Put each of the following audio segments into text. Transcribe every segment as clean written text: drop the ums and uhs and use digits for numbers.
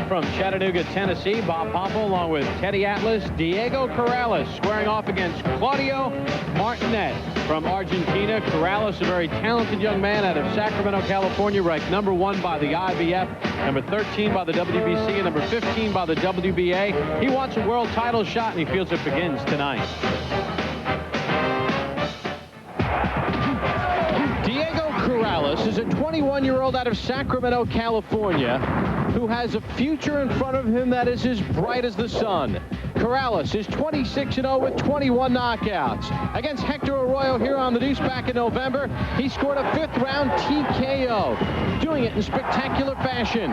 from Chattanooga, Tennessee, Bob Pompa, along with Teddy Atlas, Diego Corrales squaring off against Claudio Martinet from Argentina. Corrales, a very talented young man out of Sacramento, California, ranked #1 by the IBF, number 13 by the WBC, and number 15 by the WBA. He wants a world title shot, and he feels it begins tonight. Diego Corrales is a 21-year-old out of Sacramento, California, who has a future in front of him that is as bright as the sun. Corrales is 26-0 with 21 knockouts. Against Hector Arroyo here on the Deuce back in November, he scored a 5th-round TKO, doing it in spectacular fashion.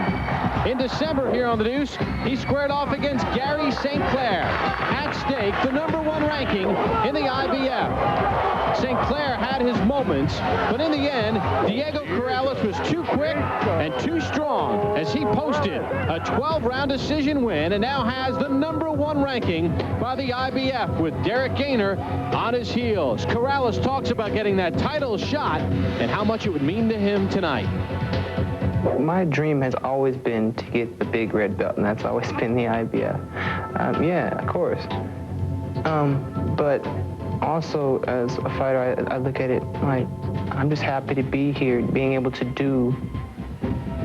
In December here on the Deuce, he squared off against Gary St. Clair. At stake, the #1 ranking in the IBF. St. Clair had his moments, but in the end, Diego Corrales was too quick and too strong as he posted a 12-round decision win and now has the #1 ranking by the IBF with Derek Gainer on his heels. Corrales talks about getting that title shot and how much it would mean to him tonight. My dream has always been to get the big red belt, and that's always been the IBF. Yeah, of course. But also, as a fighter, I look at it like I'm just happy to be here, being able to do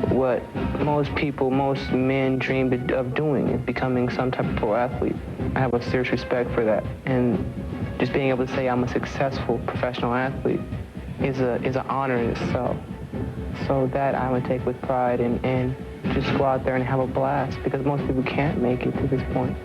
what most people, most men dream of doing, is becoming some type of pro athlete. I have a serious respect for that, and just being able to say I'm a successful professional athlete is an honor in itself. So that I would take with pride and just go out there and have a blast, because most people can't make it to this point.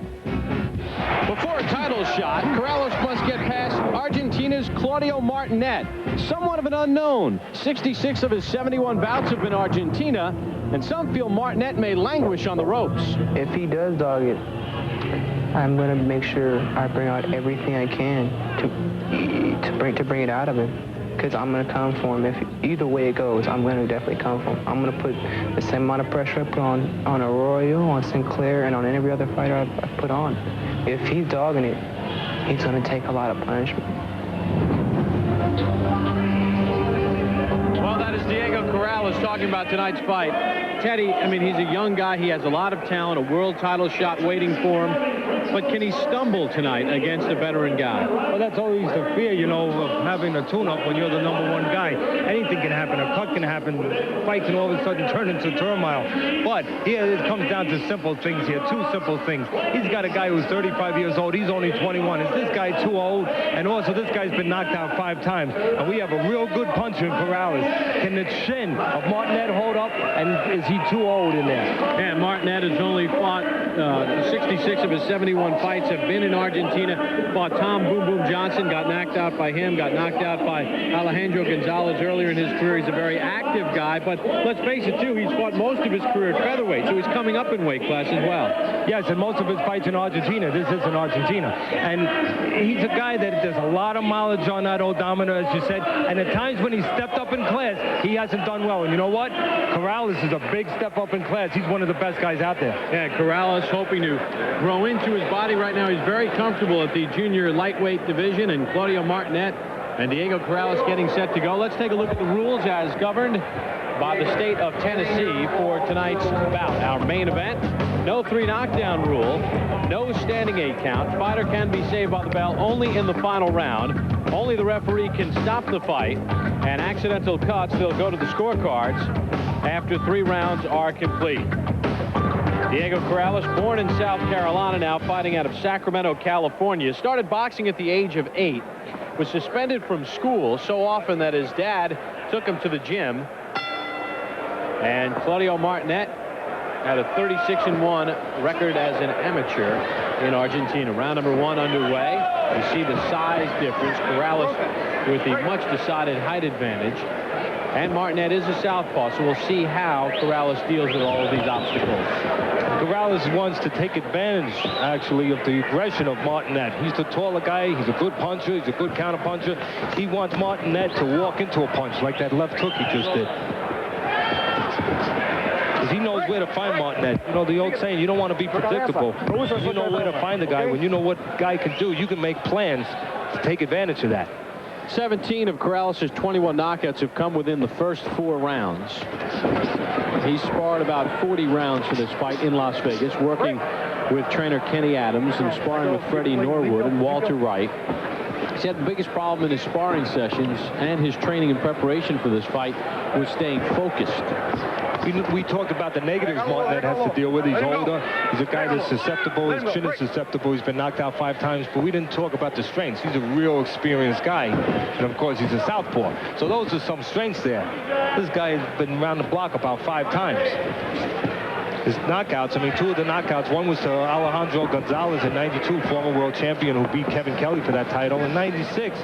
Before a title shot, Corrales must get past Argentina's Claudio Martinet, somewhat of an unknown. 66 of his 71 bouts have been Argentina, and some feel Martinet may languish on the ropes. If he does dog it, I'm going to make sure I bring out everything I can to bring it out of him, because I'm going to come for him. If either way it goes, I'm going to definitely come for him. I'm going to put the same amount of pressure I put on Arroyo, on Sinclair, and on every other fighter I put on. If he's dogging it, he's going to take a lot of punishment. Well, that is Diego Corrales talking about tonight's fight. Teddy, I mean, he's a young guy. He has a lot of talent, a world title shot waiting for him. But can he stumble tonight against a veteran guy? Well, that's always the fear, you know, of having a tune-up when you're the #1 guy. Anything can happen. A cut can happen. Fight can all of a sudden turn into turmoil. But here it comes down to simple things here, 2 simple things. He's got a guy who's 35 years old. He's only 21. Is this guy too old? And also, this guy's been knocked out 5 times. And we have a real good puncher in Corrales. Can the chin of Martinet hold up? And is he too old in there? Yeah, Martinet has only fought 66 of his 71 fights have been in Argentina. Fought Tom Boom Boom Johnson, got knocked out by him, got knocked out by Alejandro Gonzalez earlier in his career. He's a very active guy, but let's face it, too, he's fought most of his career at featherweight, so he's coming up in weight class as well. Yes, and most of his fights in Argentina. This is in Argentina. And he's a guy that there's a lot of mileage on that odometer, as you said, and at times when he stepped up in class, he hasn't done well. And you know what? Corrales is a big step up in class. He's one of the best guys out there. Yeah, Corrales hoping to grow into his body right now. He's very comfortable at the junior lightweight division, and Claudio Martinet and Diego Corrales getting set to go. Let's take a look at the rules as governed by the state of Tennessee for tonight's bout. Our main event, no 3 knockdown rule, no standing 8 count. Fighter can be saved by the bell only in the final round. Only the referee can stop the fight, and accidental cuts, they'll go to the scorecards after 3 rounds are complete. Diego Corrales, born in South Carolina, now fighting out of Sacramento, California. Started boxing at the age of 8. Was suspended from school so often that his dad took him to the gym. And Claudio Martinet had a 36-1 record as an amateur in Argentina. Round #1 underway. You see the size difference. Corrales with the much-decided height advantage. And Martinet is a southpaw, so we'll see how Corrales deals with all of these obstacles. Corrales wants to take advantage, actually, of the aggression of Martinet. He's the taller guy. He's a good puncher. He's a good counter-puncher. He wants Martinet to walk into a punch like that left hook he just did. Because he knows where to find Martinet. You know, the old saying, you don't want to be predictable. You know where to find the guy. When you know what guy can do, you can make plans to take advantage of that. 17 of Corrales' 21 knockouts have come within the first 4 rounds. He sparred about 40 rounds for this fight in Las Vegas, working with trainer Kenny Adams and sparring with Freddie Norwood and Walter Wright. He's had the biggest problem in his sparring sessions and his training and preparation for this fight was staying focused. We talked about the negatives Martinet has to deal with. He's older. He's a guy that's susceptible. His chin is susceptible. He's been knocked out 5 times. But we didn't talk about the strengths. He's a real experienced guy. And, of course, he's a southpaw. So those are some strengths there. This guy has been around the block about 5 times. His knockouts, I mean, 2 of the knockouts, one was to Alejandro Gonzalez in '92, former world champion who beat Kevin Kelly for that title. In '96,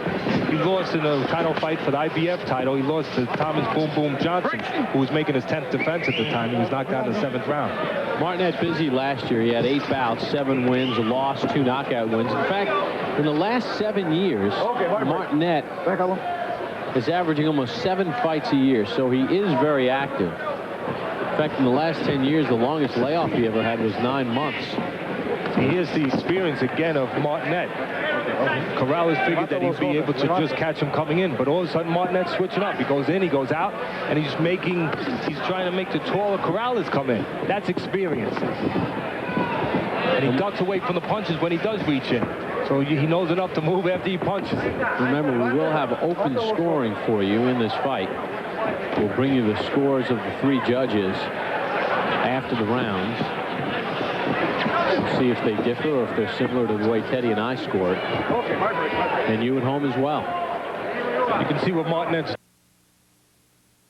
he lost in a title fight for the IBF title. He lost to Thomas Boom Boom Johnson, who was making his 10th defense at the time. He was knocked out in the 7th round. Martinet busy last year. He had 8 bouts, 7 wins, a loss, 2 knockout wins. In fact, in the last 7 years, Martinet is averaging almost 7 fights a year, so he is very active. In fact, in the last 10 years, the longest layoff he ever had was 9 months. Here's the experience again of Martinet. Corrales figured that he'd be able to just catch him coming in, but all of a sudden Martinet's switching up. He goes in, he goes out, and he's trying to make the taller Corrales come in. That's experience. And he ducks away from the punches when he does reach in. So he knows enough to move after he punches. Remember, we will have open scoring for you in this fight. We'll bring you the scores of the 3 judges after the rounds. We'll see if they differ or if they're similar to the way Teddy and I scored. And you at home as well. You can see what Martinet's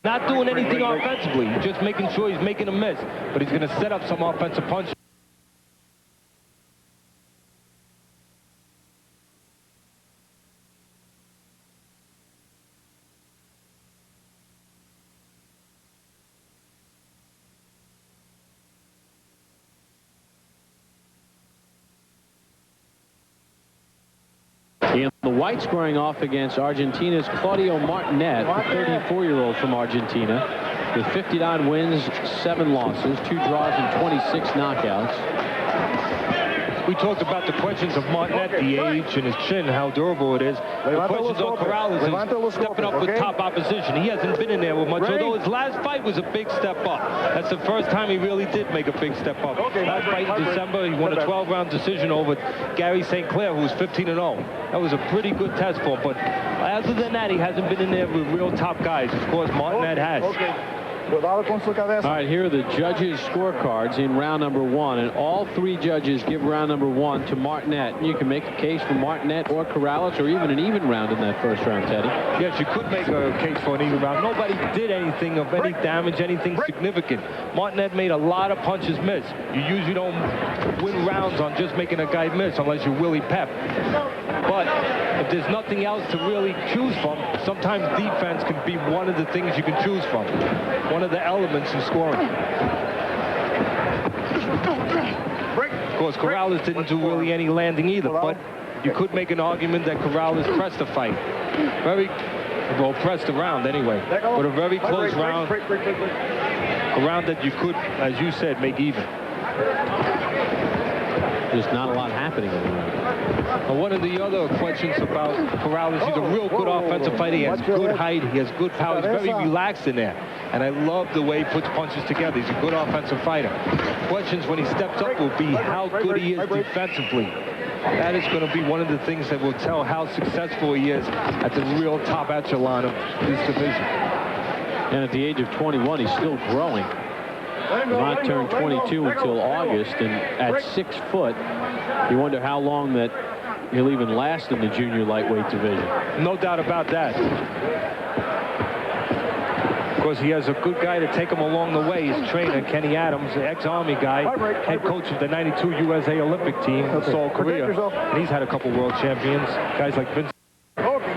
not doing anything offensively. He's just making sure he's making a miss. But he's going to set up some offensive punches. In the white squaring off against Argentina's Claudio Martinet, the 34-year-old from Argentina, with 59 wins, 7 losses, 2 draws, and 26 knockouts. We talked about the questions of Martinet, the age and his chin, how durable it is. The questions on Corrales is stepping up with top opposition. He hasn't been in there with much, although his last fight was a big step up. That's the first time he really did make a big step up. Last fight in December, he won a 12-round decision over Gary St. Clair, who was 15-0. That was a pretty good test for him, but other than that, he hasn't been in there with real top guys. Of course, Martinet has. All right, here are the judges' scorecards in round number 1, and all 3 judges give round number 1 to Martinet. You can make a case for Martinet or Corrales, or even an even round in that first round, Teddy. Yes, you could make a case for an even round. Nobody did anything of any damage, anything significant. Martinet made a lot of punches miss. You usually don't win rounds on just making a guy miss unless you're Willie Pep. But if there's nothing else to really choose from, sometimes defense can be one of the things you can choose from. One of the elements in scoring. Of course, Corrales didn't do really any landing either, but you could make an argument that Corrales pressed the fight. Well, pressed the round anyway, but a very close round. A round that you could, as you said, make even. Just not a lot happening in the round. One of the other questions about Corrales, he's a real good offensive fighter. He has good height, he has good power, he's very relaxed in there. And I love the way he puts punches together. He's a good offensive fighter. Questions when he steps up will be how good he is defensively. That is going to be one of the things that will tell how successful he is at the real top echelon of this division. And at the age of 21, he's still growing. He will not turn 22 until August, and at 6 foot, you wonder how long that he'll even last in the junior lightweight division. No doubt about that. Of course, he has a good guy to take him along the way. His trainer, Kenny Adams, the ex-Army guy, head coach of the '92 USA Olympic team in Seoul, Korea. And he's had a couple world champions, guys like Vince. Okay,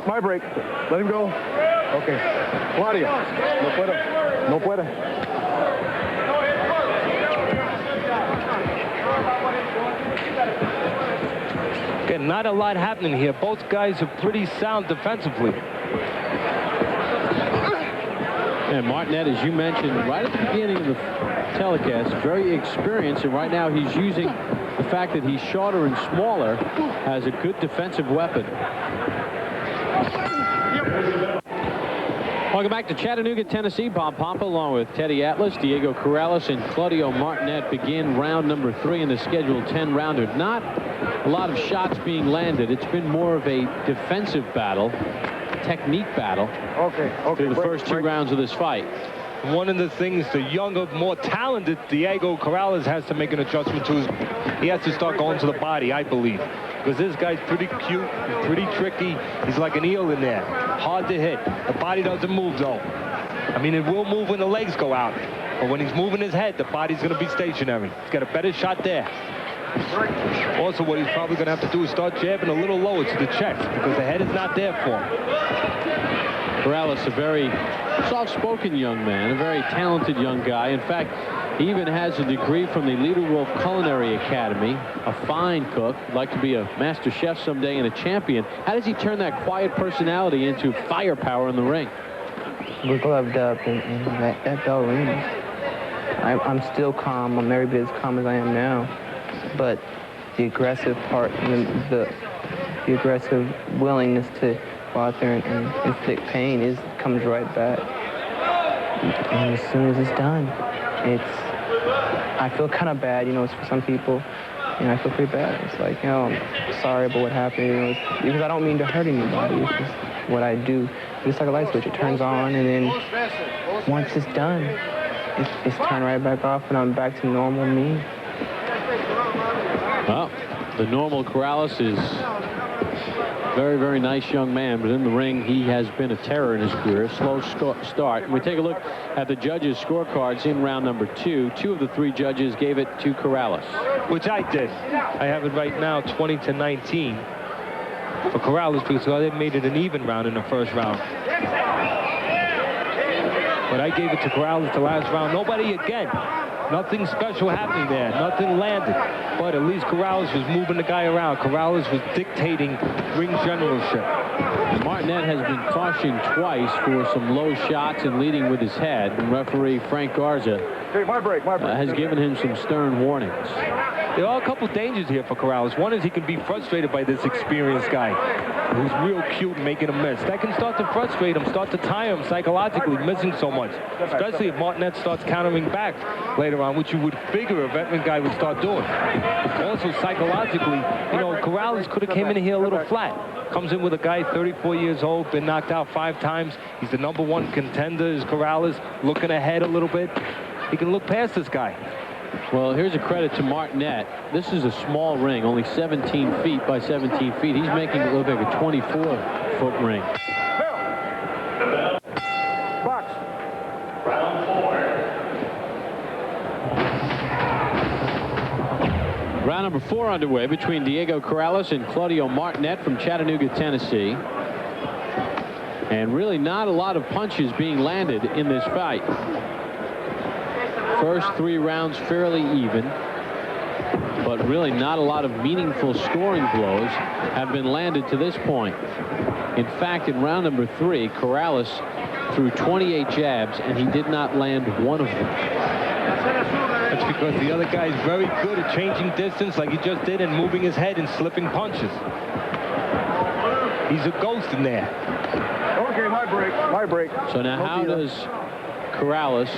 my break. Let him go. Okay. Claudio, no puede. Again, not a lot happening here. Both guys are pretty sound defensively. And Martinet, as you mentioned right at the beginning of the telecast, very experienced, and right now he's using the fact that he's shorter and smaller as a good defensive weapon. Welcome back to Chattanooga, Tennessee. Bob Papa along with Teddy Atlas, Diego Corrales, and Claudio Martinet begin round number 3 in the scheduled 10-rounder. Not a lot of shots being landed. It's been more of a defensive battle, technique battle through the first 2 rounds of this fight. One of the things the younger, more talented Diego Corrales has to make an adjustment to is he has to start going to the body, I believe. Because this guy's pretty cute, pretty tricky. He's like an eel in there. Hard to hit. The body doesn't move, though. I mean, it will move when the legs go out. But when he's moving his head, the body's going to be stationary. He's got a better shot there. Also, what he's probably going to have to do is start jabbing a little lower to the chest because the head is not there for him. Corrales, a very soft-spoken young man, a very talented young guy. In fact, he even has a degree from the Leader Wolf Culinary Academy, a fine cook, like to be a master chef someday and a champion. How does he turn that quiet personality into firepower in the ring? We're gloved up, and that bell rings. I'm still calm. I'm every bit as calm as I am now. But the aggressive part, the aggressive willingness to go out there and inflict pain comes right back. And as soon as it's done, I feel kind of bad, you know, it's for some people, you know, I feel pretty bad. It's like, you know, I'm sorry about what happened, you know, because I don't mean to hurt anybody. It's just what I do. It's like a light switch. It turns on, and then once it's done, it's turned right back off, and I'm back to normal me. Well, the normal Corrales is very, very nice young man, but in the ring, he has been a terror in his career. Slow start. And we take a look at the judges' scorecards in round number 2. 2 of the 3 judges gave it to Corrales. Which I did. I have it right now 20-19 for Corrales because they made it an even round in the first round. But I gave it to Corrales the last round. Nobody again. Nothing special happening there. Nothing landed. But at least Corrales was moving the guy around. Corrales was dictating ring generalship. Martinet has been cautioned twice for some low shots and leading with his head. And referee Frank Garza has given him some stern warnings. There are a couple dangers here for Corrales. One is he can be frustrated by this experienced guy who's real cute and making a miss. That can start to frustrate him, start to tire him psychologically, missing so much. Especially if Martinet starts countering back later on, which you would figure a veteran guy would start doing. Also, psychologically, you know, Corrales could have came in here a little flat. Comes in with a guy 34 years old, been knocked out 5 times. He's the #1 contender, is Corrales, looking ahead a little bit. He can look past this guy. Well, here's a credit to Martinet. This is a small ring, only 17 feet by 17 feet. He's making it look like a 24-foot ring. Box. Round number 4 underway between Diego Corrales and Claudio Martinet from Chattanooga, Tennessee. And really not a lot of punches being landed in this fight. First 3 rounds fairly even, but really not a lot of meaningful scoring blows have been landed to this point. In fact, in round number 3, Corrales threw 28 jabs, and he did not land one of them. That's because the other guy's very good at changing distance like he just did and moving his head and slipping punches. He's a ghost in there. Okay, my break. So now how does Corrales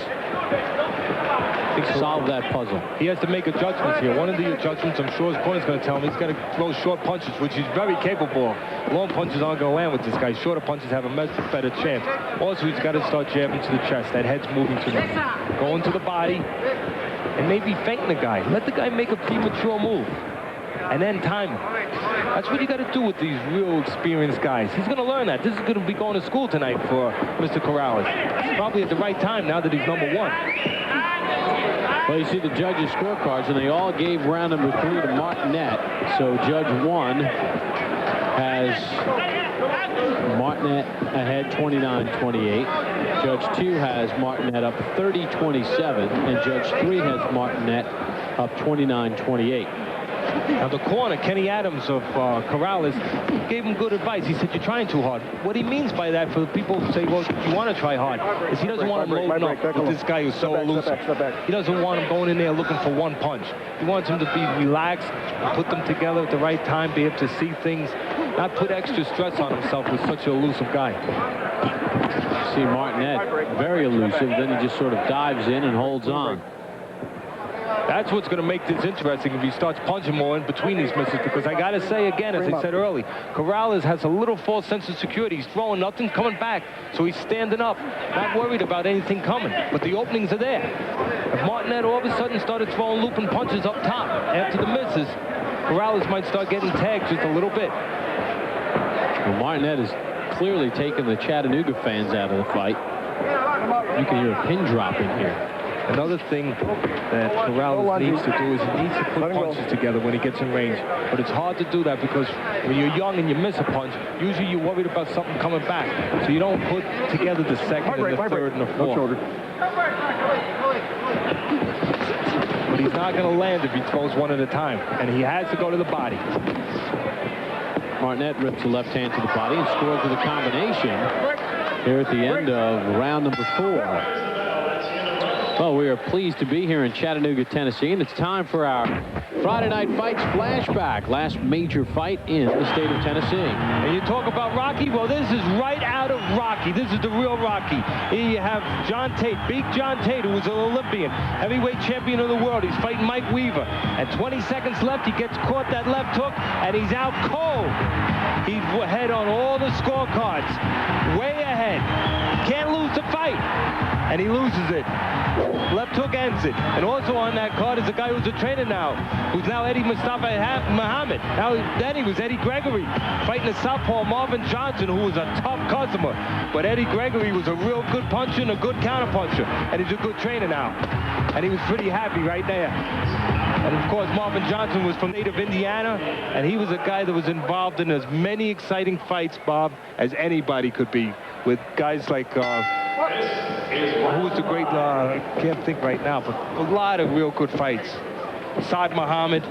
solve that puzzle? He has to make adjustments here. One of the adjustments, I'm sure his opponent's going to tell him, he's got to throw short punches, which he's very capable of. Long punches aren't going to land with this guy. Shorter punches have a much better chance. Also, he's got to start jabbing to the chest. That head's moving too much. Going to the body and maybe feinting the guy. Let the guy make a premature move and then time him. That's what you got to do with these real experienced guys. He's going to learn that. This is going to be going to school tonight for Mr. Corrales. He's probably at the right time now that he's #1. Well, you see the judges' scorecards, and they all gave round number 3 to Martinet. So Judge 1 has Martinet ahead 29-28. Judge 2 has Martinet up 30-27, and Judge 3 has Martinet up 29-28. Now the corner, Kenny Adams of Corrales, gave him good advice. He said, you're trying too hard. What he means by that, for the people who say, well, you want to try hard, is he doesn't want him loading up with this guy who's so elusive. He doesn't want him going in there looking for one punch. He wants him to be relaxed and put them together at the right time, be able to see things. not put extra stress on himself with such an elusive guy. See Martinet, very elusive, then he just sort of dives in and holds on. That's what's going to make this interesting if he starts punching more in between these misses, because I got to say again, as I said early, Corrales has a little false sense of security. He's throwing, nothing coming back, so he's standing up, not worried about anything coming, but the openings are there. If Martinet all of a sudden started throwing looping punches up top after the misses, Corrales might start getting tagged just a little bit. Well, Martinet has clearly taken the Chattanooga fans out of the fight. You can hear a pin drop in here. Another thing that Corrales needs to do is he needs to put punches together when he gets in range. But it's hard to do that because when you're young and you miss a punch, usually you're worried about something coming back. So you don't put together the second and the third and the fourth. But he's not going to land if he throws one at a time. And he has to go to the body. Martinet rips the left hand to the body and scores with a combination here at the end of round number 4. Well, we are pleased to be here in Chattanooga, Tennessee, and it's time for our Friday Night Fights flashback. Last major fight in the state of Tennessee. And you talk about Rocky? Well, this is right out of Rocky. This is the real Rocky. Here you have John Tate, big John Tate, who was an Olympian, heavyweight champion of the world. He's fighting Mike Weaver. At 20 seconds left, he gets caught that left hook, and he's out cold. He's ahead on all the scorecards. Way ahead. Can't lose the fight. And he loses it. Left hook ends it. And also on that card is a guy who's a trainer now, who's now Eddie Mustafa Muhammad. Now, then he was Eddie Gregory, fighting the southpaw Marvin Johnson, who was a tough customer. But Eddie Gregory was a real good puncher and a good counter puncher. And he's a good trainer now. And he was pretty happy right there. And of course, Marvin Johnson was from native Indiana, and he was a guy that was involved in as many exciting fights, Bob, as anybody could be, with guys like, who was the great, can't think right now, but a lot of real good fights. Saad Muhammad.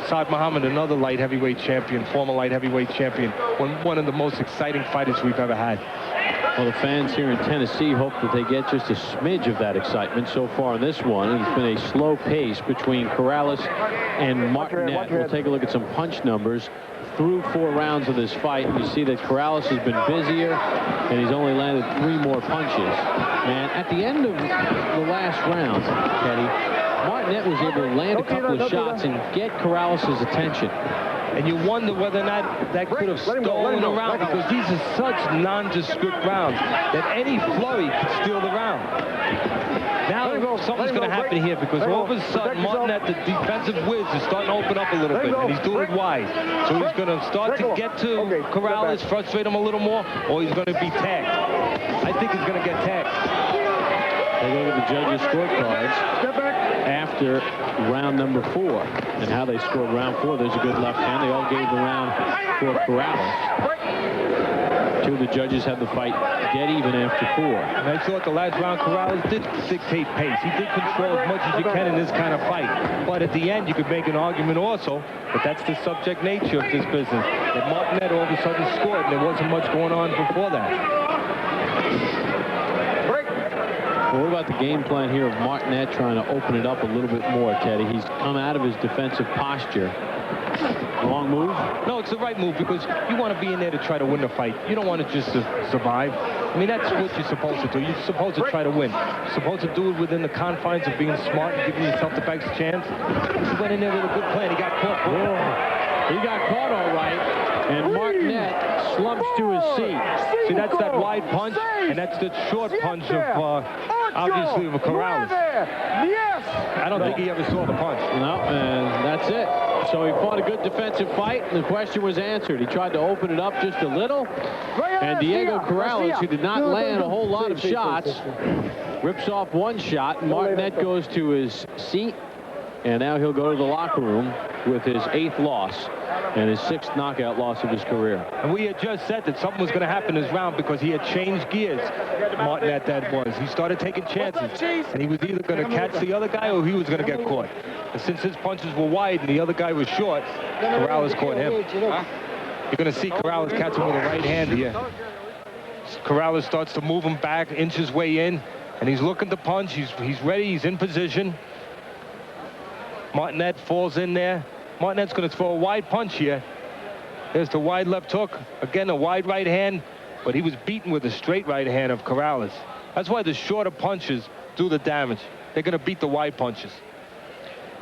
Saad Muhammad, another light heavyweight champion, former light heavyweight champion, one of the most exciting fighters we've ever had. Well, the fans here in Tennessee hope that they get just a smidge of that excitement. So far in this one, it's been a slow pace between Corrales and Martinet. We'll take a look at some punch numbers through 4 rounds of this fight, and you see that Corrales has been busier, and he's only landed 3 more punches. And at the end of the last round, Teddy, Martinet was able to land a couple of shots and get Corrales' attention. And you wonder whether or not that could have stolen a round, because these are such nondescript rounds that any flurry could steal the round. Now something's going to happen here, because all of a sudden Martinet, the defensive whiz, is starting to open up a little bit, and he's doing it wide. So he's going to start to get to Corrales, frustrate him a little more, or he's going to be tagged. I think he's going to get tagged. They look at the judges' scorecards after round number 4 and how they scored round 4. There's a good left hand. They all gave the round for Corrales. 2 of the judges had the fight dead even after 4. And I thought the last round Corrales did dictate pace. He did control as much as you can in this kind of fight. But at the end, you could make an argument also, but that's the subject nature of this business, that Martinet all of a sudden scored, and there wasn't much going on before that. Well, what about the game plan here of Martinet trying to open it up a little bit more, Teddy? He's come out of his defensive posture. Wrong move? No, it's the right move, because you want to be in there to try to win the fight. You don't want to just survive. I mean, that's what you're supposed to do. You're supposed to try to win. You're supposed to do it within the confines of being smart and giving yourself the best chance. He went in there with a good plan. He got caught. He got caught all right, and Martinet slumps to his seat. See, that's that wide punch, and that's the short punch of, obviously, of Corrales. Yes! I don't think he ever saw the punch. No, and that's it. So he fought a good defensive fight, and the question was answered. He tried to open it up just a little, and Diego Corrales, who did not land a whole lot of shots, rips off 1 shot. Martinet goes to his seat, and now he'll go to the locker room with his 8th loss and his 6th knockout loss of his career. And we had just said that something was going to happen this round, because he had changed gears. Martinet, that was. He started taking chances, and he was either going to catch the other guy or he was going to get caught. And since his punches were wide and the other guy was short, Corrales caught him. You're going to see Corrales catch him with a right hand here. Corrales starts to move him back, inch his way in, and he's looking to punch. He's ready. He's in position. Martinet falls in there. Martinet's going to throw a wide punch here. There's the wide left hook. Again, a wide right hand, but he was beaten with a straight right hand of Corrales. That's why the shorter punches do the damage. They're going to beat the wide punches.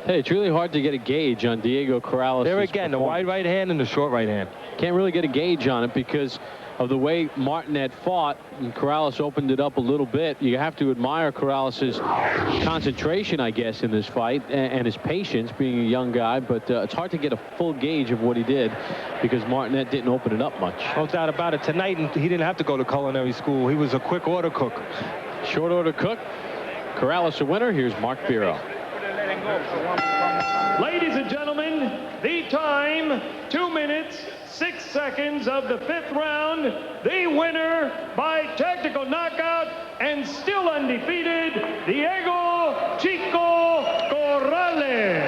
Hey, it's really hard to get a gauge on Diego Corrales. There again, the wide right hand and the short right hand. Can't really get a gauge on it because of the way Martinet fought, and Corrales opened it up a little bit. You have to admire Corrales' concentration, I guess, in this fight, and his patience, being a young guy, but it's hard to get a full gauge of what he did because Martinet didn't open it up much. No doubt about it. Tonight, he didn't have to go to culinary school. He was a quick order cook. Short order cook. Corrales a winner. Here's Mark Biro. Ladies and gentlemen, the time, 2 minutes, 6 seconds of the 5th round. The winner by technical knockout and still undefeated, Diego Chico Corrales.